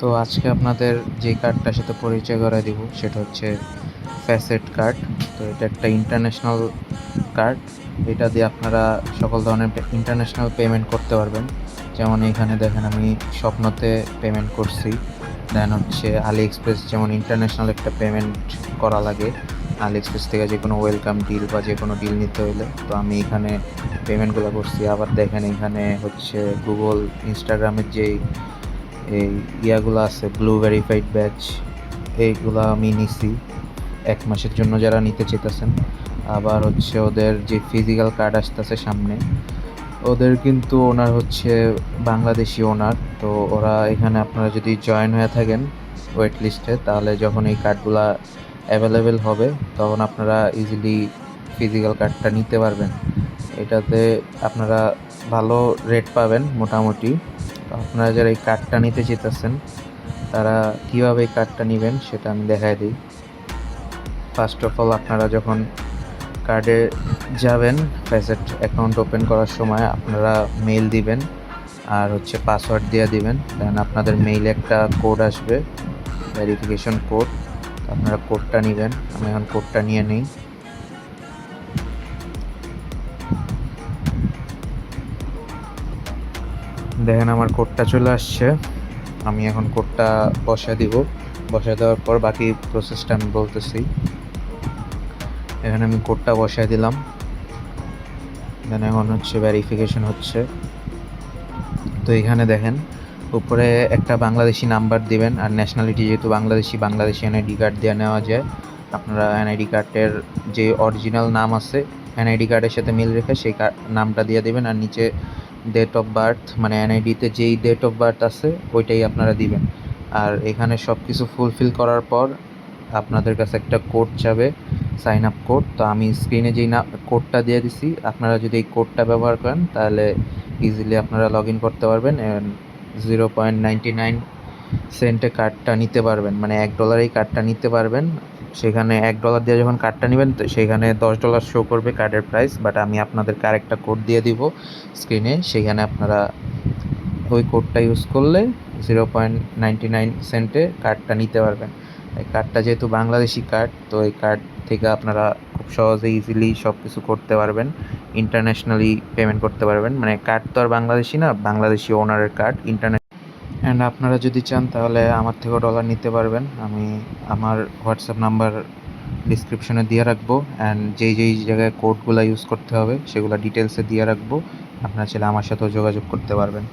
তো আজকে আপনাদের যে কার্ডটার সাথে পরিচয় করায় দিব সেটা হচ্ছে ফ্যাসেট কার্ড। তো এটা একটা ইন্টারন্যাশনাল কার্ড। এটা দিয়ে আপনারা সকল ধরনের ইন্টারন্যাশনাল পেমেন্ট করতে পারবেন। যেমন এখানে দেখেন আমি স্বপ্নতে পেমেন্ট করছি। দেন হচ্ছে আলি এক্সপ্রেস, যেমন ইন্টারন্যাশনাল একটা পেমেন্ট করা লাগে আলি এক্সপ্রেস থেকে যে কোনো ওয়েলকাম ডিল বা যে কোনো ডিল নিতে হলে, তো আমি এখানে পেমেন্টগুলো করছি। আবার দেখেন এখানে হচ্ছে গুগল ইনস্টাগ্রামের যেই এই ইয়াগুলো আছে, ব্লু ভেরিফাইড ব্যাচ, এইগুলো আমি নিছি 1 মাসের জন্য যারা নিতে চেতেছেন। আবার হচ্ছে ওদের যে ফিজিক্যাল কার্ড আসতেছে সামনে, ওদের কিন্তু ওনার হচ্ছে বাংলাদেশি ওনার। তো ওরা এখানে আপনারা যদি জয়েন হয়ে থাকেন ওয়েট লিস্টে, তাহলে যখন এই কার্ডগুলা অ্যাভেলেবেল হবে তখন আপনারা ইজিলি ফিজিক্যাল কার্ডটা নিতে পারবেন। এটাতে আপনারা ভালো রেট পাবেন মোটামুটি। তো আপনারা যারা এই কার্ডটা নিতে চেতেছেন তারা কীভাবে এই কার্ডটা নেবেন সেটা আমি দেখাই দিই। ফার্স্ট অফ অল আপনারা যখন কার্ডে যাবেন, ফ্যাসেট অ্যাকাউন্ট ওপেন করার সময় আপনারা মেইল দিবেন আর হচ্ছে পাসওয়ার্ড দিয়ে দিবেন। দেন আপনাদের মেইলে একটা কোড আসবে, ভেরিফিকেশন কোড। আপনারা কোডটা নেবেন। আমি এখন কোডটা নিয়ে নিই। দেখেন আমার কোডটা চলে আসছে। আমি এখন কোডটা বসায় দিব। বসায় দেওয়ার পর বাকি প্রসেসটা আমি বলতেছি। এখানে আমি কোডটা বসায় দিলাম। দেন এখন হচ্ছে ভেরিফিকেশন হচ্ছে। তো এখানে দেখেন উপরে একটা বাংলাদেশি নাম্বার দিবেন, আর ন্যাশনালিটি যেহেতু বাংলাদেশি এনআইডি কার্ড দিয়ে নেওয়া যায়। আপনারা এনআইডি কার্ডের যে অরিজিনাল নাম আছে এনআইডি কার্ডের সাথে মিল রেখে সেই নামটা দিয়ে দিবেন, আর নিচে ডেট অফ বার্থ মানে এনআইডিতে যেই ডেট অফ বার্থ আছে ওইটাই আপনারা দিবেন। আর এখানে সব কিছু ফুলফিল করার পর আপনাদের কাছে একটা কোড চাবে, সাইন আপ কোড। তো আমি স্ক্রিনে যেই কোডটা দিয়ে দিছি, আপনারা যদি এই কোডটা ব্যবহার করেন তাহলে ইজিলি আপনারা লগ ইন করতে পারবেন। 0.99 সেন্টে কার্ডটা নিতে পারবেন, মানে $1 কার্ডটা নিতে পারবেন। সেখানে $1 দিয়ে যখন কার্ডটা নেবেন তো সেখানে $10 শো করবে কার্ডের প্রাইস, বাট আমি আপনাদেরকে আরেকটা কোড দিয়ে দিব স্ক্রিনে, সেখানে আপনারা ওই কোডটা ইউজ করলে 0.99 সেন্টে কার্ডটা নিতে পারবেন। এই কার্ডটা যেহেতু বাংলাদেশি কার্ড, তো এই কার্ড থেকে আপনারা খুব সহজে ইজিলি সব কিছু করতে পারবেন, ইন্টারন্যাশনালি পেমেন্ট করতে পারবেন। মানে কার্ড তো আর বাংলাদেশি না, বাংলাদেশি ওনারের কার্ড ইন্টারন্যাশনাল। অ্যান্ড আপনারা যদি চান তাহলে আমার থেকেও ডলার নিতে পারবেন। আমি আমার হোয়াটসঅ্যাপ নাম্বার ডিসক্রিপশনে দিয়ে রাখবো, অ্যান্ড যেই যেই জায়গায় কোডগুলো ইউজ করতে হবে সেগুলো ডিটেলসে দিয়ে রাখবো। আপনারা চাইলে আমার সাথেও যোগাযোগ করতে পারবেন।